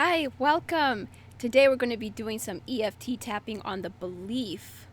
Hi, welcome. Today we're going to be doing some EFT tapping on the belief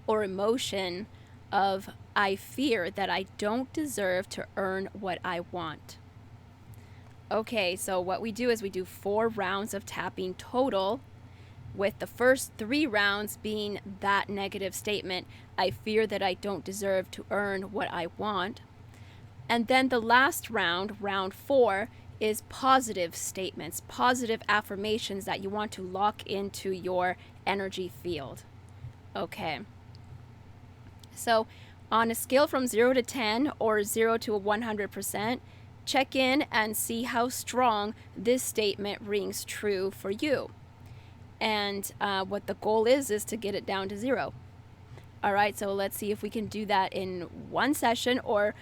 or emotion of I fear that I don't deserve to earn what I want. Okay, so what we do is we do 4 rounds of tapping total, with the first 3 rounds being that negative statement, I fear that I don't deserve to earn what I want. And then the last round, round 4, is positive statements, positive affirmations that you want to lock into your energy field. Okay. So on a scale from 0 to 10 or 0 to 100%, check in and see how strong this statement rings true for you. And what the goal is to get it down to 0. All right, so let's see if we can do that in one session, or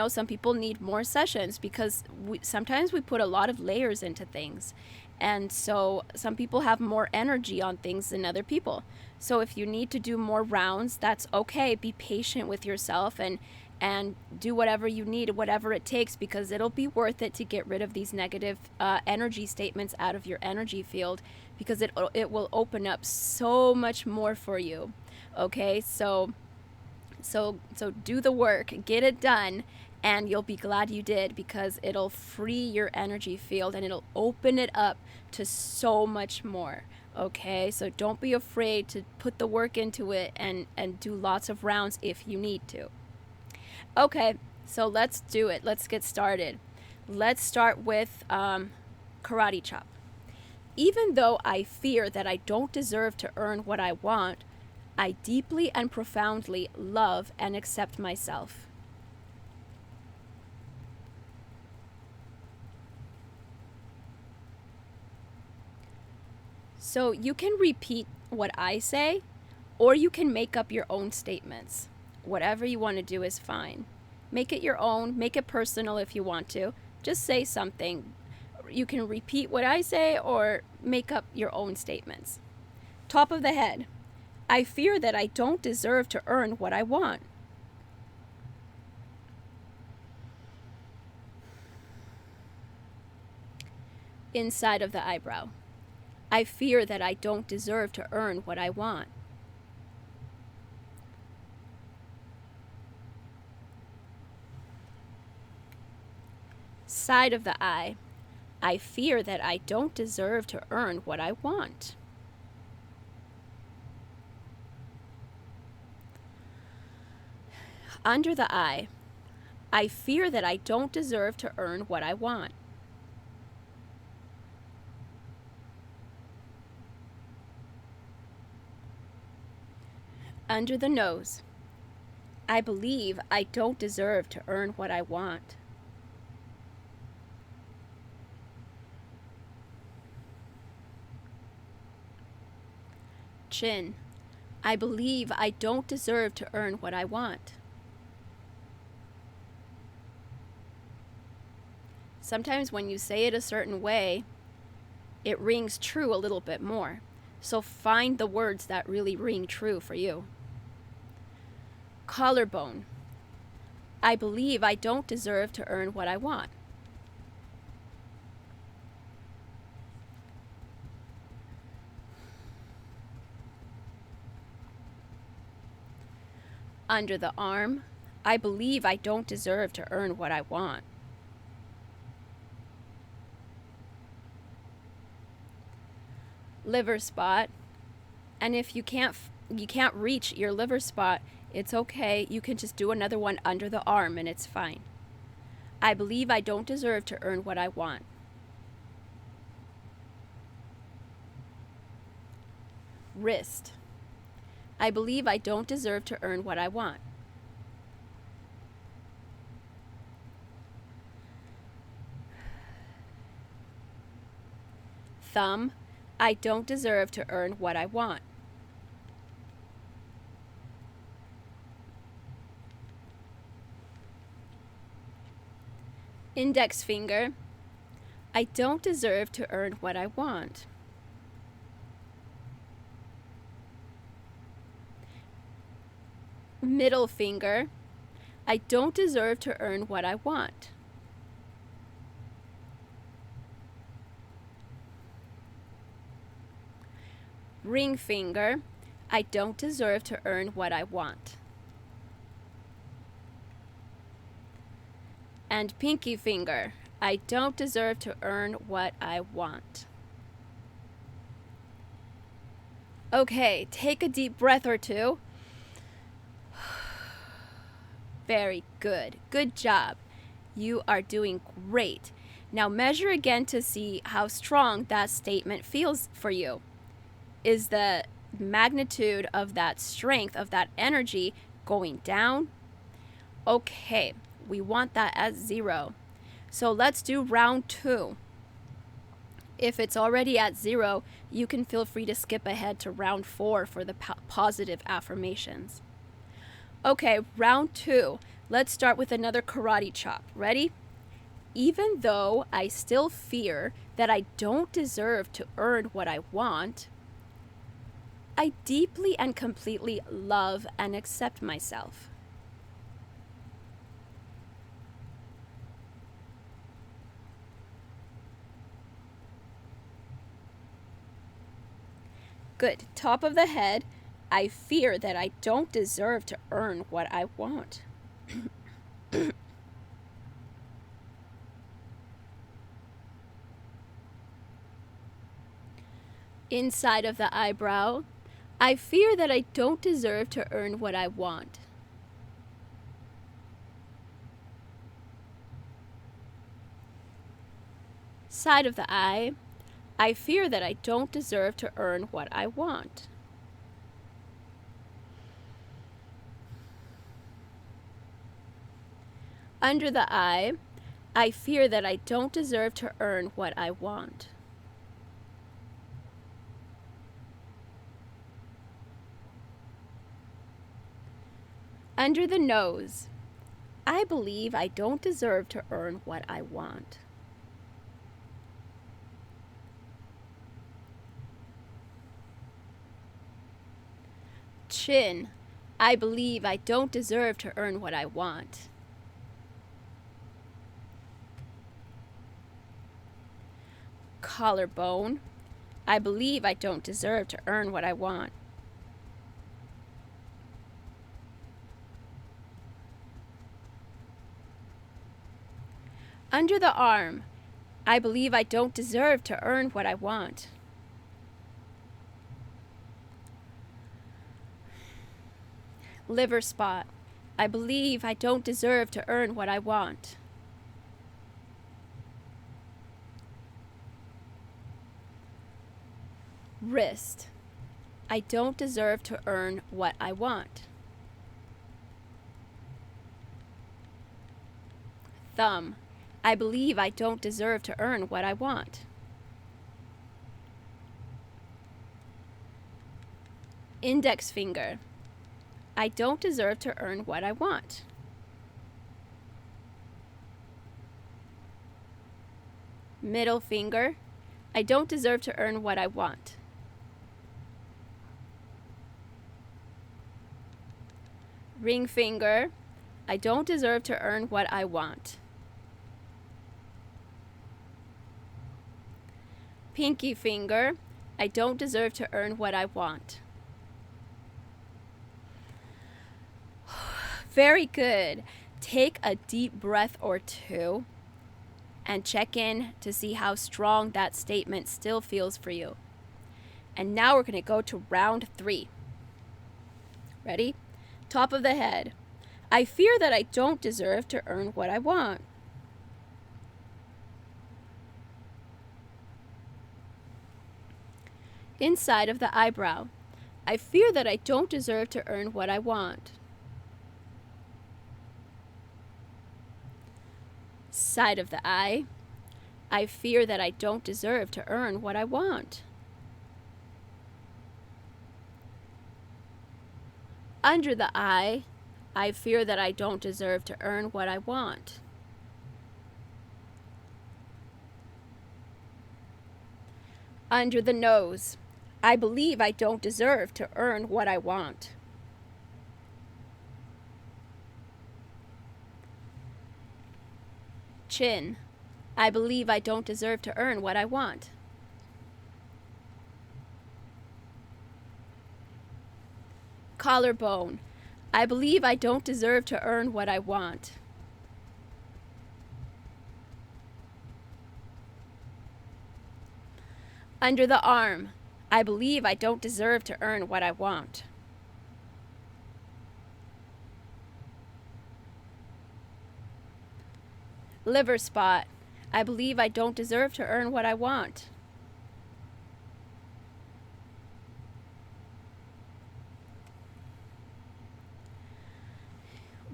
some people need more sessions because sometimes we put a lot of layers into things, and so some people have more energy on things than other people. So if you need to do more rounds, that's okay. Be patient with yourself and do whatever you need, whatever it takes, because it'll be worth it to get rid of these negative energy statements out of your energy field, because it will open up so much more for you. Okay, so do the work, get it done, and you'll be glad you did, because it'll free your energy field and it'll open it up to so much more. Okay, so don't be afraid to put the work into it and do lots of rounds if you need to. Okay, so let's do it. Let's get started. Let's start with karate chop. Even though I fear that I don't deserve to earn what I want, I deeply and profoundly love and accept myself. So you can repeat what I say, or you can make up your own statements. Whatever you want to do is fine. Make it your own, make it personal if you want to. Just say something. You can repeat what I say or make up your own statements. Top of the head. I fear that I don't deserve to earn what I want. Inside of the eyebrow. I fear that I don't deserve to earn what I want. Side of the eye. I fear that I don't deserve to earn what I want. Under the eye. I fear that I don't deserve to earn what I want. Under the nose. I believe I don't deserve to earn what I want. Chin. I believe I don't deserve to earn what I want. Sometimes when you say it a certain way, it rings true a little bit more. So find the words that really ring true for you. Collarbone. I believe I don't deserve to earn what I want. Under the arm. I believe I don't deserve to earn what I want. Liver spot. And if you can't reach your liver spot, it's okay. You can just do another one under the arm and it's fine. I believe I don't deserve to earn what I want. Wrist. I believe I don't deserve to earn what I want. Thumb. I don't deserve to earn what I want. Index finger. I don't deserve to earn what I want. Middle finger. I don't deserve to earn what I want. Ring finger, I don't deserve to earn what I want. And pinky finger, I don't deserve to earn what I want. Okay, take a deep breath or two. Very good. Good job. You are doing great. Now measure again to see how strong that statement feels for you. Is the magnitude of that strength, of that energy, going down? Okay, we want that at 0. So let's do round 2. If it's already at 0, you can feel free to skip ahead to round 4 for the positive affirmations. Okay, round 2. Let's start with another karate chop. Ready? Even though I still fear that I don't deserve to earn what I want, I deeply and completely love and accept myself. Good. Top of the head, I fear that I don't deserve to earn what I want. Inside of the eyebrow, I fear that I don't deserve to earn what I want. Side of the eye, I fear that I don't deserve to earn what I want. Under the eye, I fear that I don't deserve to earn what I want. Under the nose, I believe I don't deserve to earn what I want. Chin, I believe I don't deserve to earn what I want. Collarbone, I believe I don't deserve to earn what I want. Under the arm, I believe I don't deserve to earn what I want. Liver spot, I believe I don't deserve to earn what I want. Wrist, I don't deserve to earn what I want. Thumb, I believe I don't deserve to earn what I want. Index finger, I don't deserve to earn what I want. Middle finger, I don't deserve to earn what I want. Ring finger, I don't deserve to earn what I want. Pinky finger, I don't deserve to earn what I want. Very good. Take a deep breath or two and check in to see how strong that statement still feels for you. And now we're going to go to round 3. Ready? Top of the head. I fear that I don't deserve to earn what I want. Inside of the eyebrow. I fear that I don't deserve to earn what I want. Side of the eye. I fear that I don't deserve to earn what I want. Under the eye, I fear that I don't deserve to earn what I want. Under the nose, I believe I don't deserve to earn what I want. Chin, I believe I don't deserve to earn what I want. Collarbone. I believe I don't deserve to earn what I want. Under the arm. I believe I don't deserve to earn what I want. Liver spot. I believe I don't deserve to earn what I want.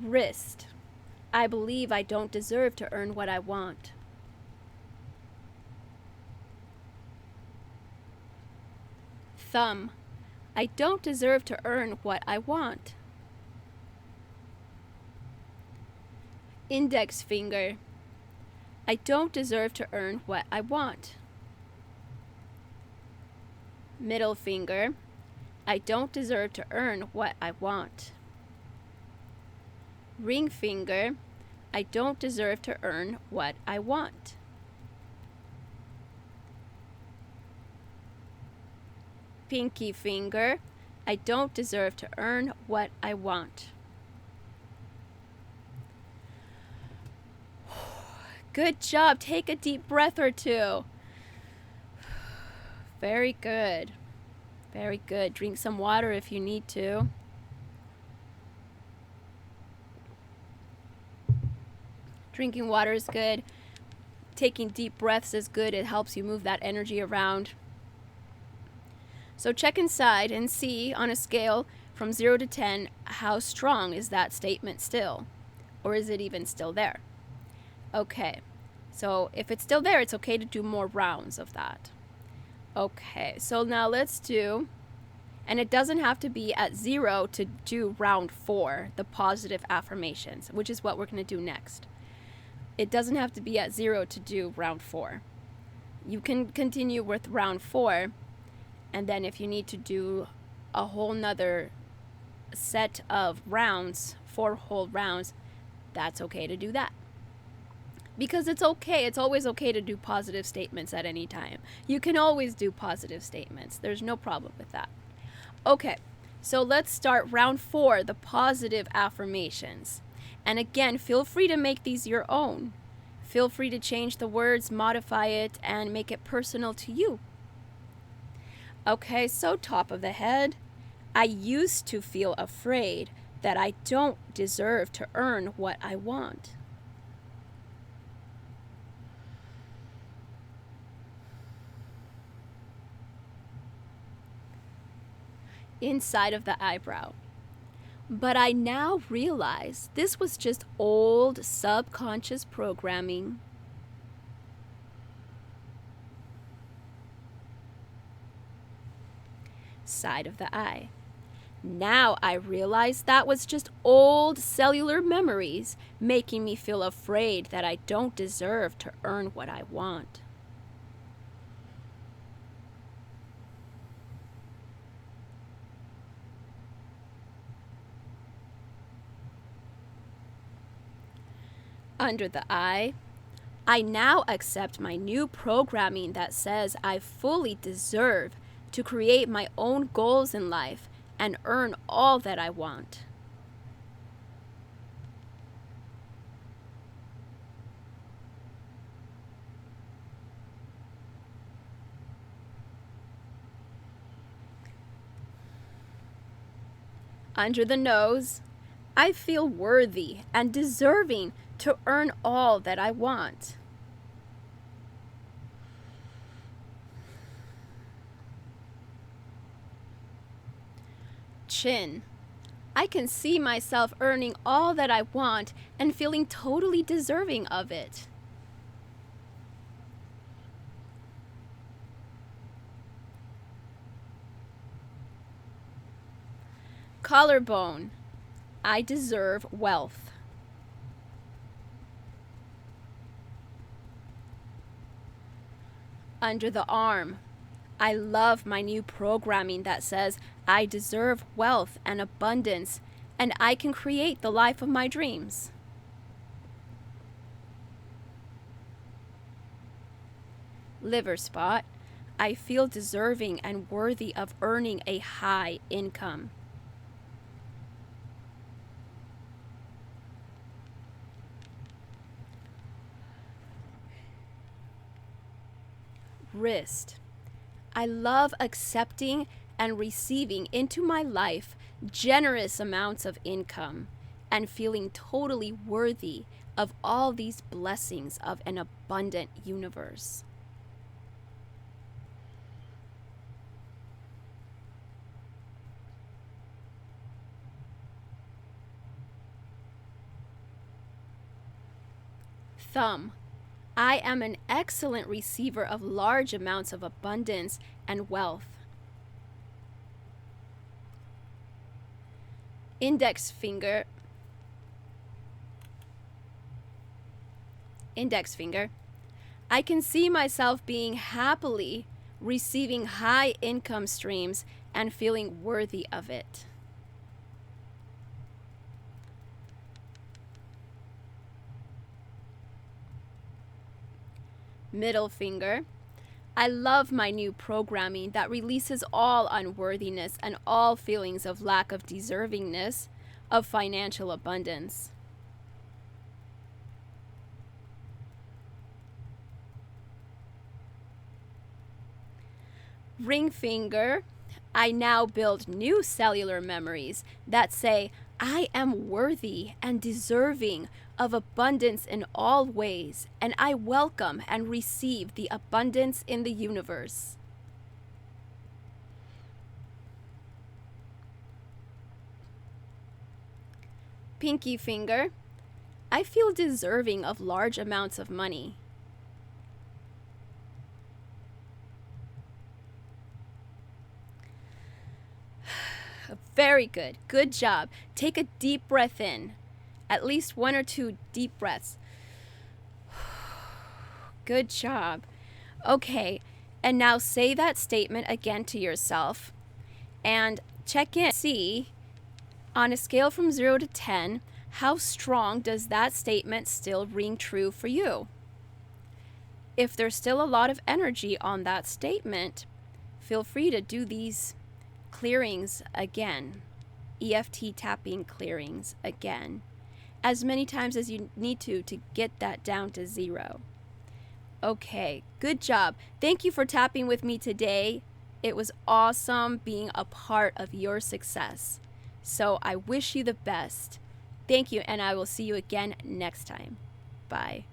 Wrist. I believe I don't deserve to earn what I want. Thumb. I don't deserve to earn what I want. Index finger. I don't deserve to earn what I want. Middle finger. I don't deserve to earn what I want. Ring finger. I don't deserve to earn what I want. Pinky finger. I don't deserve to earn what I want. Good job. Take a deep breath or two. Very good. Very good. Drink some water if you need to. Drinking water is good. Taking deep breaths is good. It helps you move that energy around. So check inside and see on a scale from 0 to 10, how strong is that statement still? Or is it even still there? Okay, so if it's still there, it's okay to do more rounds of that. Okay, so now let's do, and it doesn't have to be at 0 to do round 4, the positive affirmations, which is what we're going to do next. It doesn't have to be at 0 to do round 4. You can continue with round 4, and then if you need to do a whole nother set of rounds, 4 whole rounds, that's okay to do that. Because it's okay. It's always okay to do positive statements at any time. You can always do positive statements. There's no problem with that. Okay, so let's start round 4, the positive affirmations. And again, feel free to make these your own. Feel free to change the words, modify it, and make it personal to you. Okay, so top of the head. I used to feel afraid that I don't deserve to earn what I want. Inside of the eyebrow. But I now realize this was just old subconscious programming. Side of the eye. Now I realize that was just old cellular memories making me feel afraid that I don't deserve to earn what I want. Under the eye. I now accept my new programming that says I fully deserve to create my own goals in life and earn all that I want. Under the nose. I feel worthy and deserving to earn all that I want. Chin. I can see myself earning all that I want and feeling totally deserving of it. Collarbone. I deserve wealth. Under the arm. I love my new programming that says I deserve wealth and abundance, and I can create the life of my dreams. Liver spot. I feel deserving and worthy of earning a high income. wrist. I love accepting and receiving into my life generous amounts of income and feeling totally worthy of all these blessings of an abundant universe. Thumb. I am an excellent receiver of large amounts of abundance and wealth. Index finger. Index finger. I can see myself being happily receiving high income streams and feeling worthy of it. Middle finger. I love my new programming that releases all unworthiness and all feelings of lack of deservingness of financial abundance. Ring finger. I now build new cellular memories that say, I am worthy and deserving of abundance in all ways, and I welcome and receive the abundance in the universe. Pinky finger. I feel deserving of large amounts of money. Very good. Good job. Take a deep breath in. At least 1 or 2 deep breaths. Good job. Okay, and now say that statement again to yourself and check in. See, on a scale from 0 to 10, how strong does that statement still ring true for you? If there's still a lot of energy on that statement, feel free to do these clearings again, EFT tapping clearings again, as many times as you need to get that down to 0. Okay, good job. Thank you for tapping with me today. It was awesome being a part of your success. So I wish you the best. Thank you, and I will see you again next time. Bye.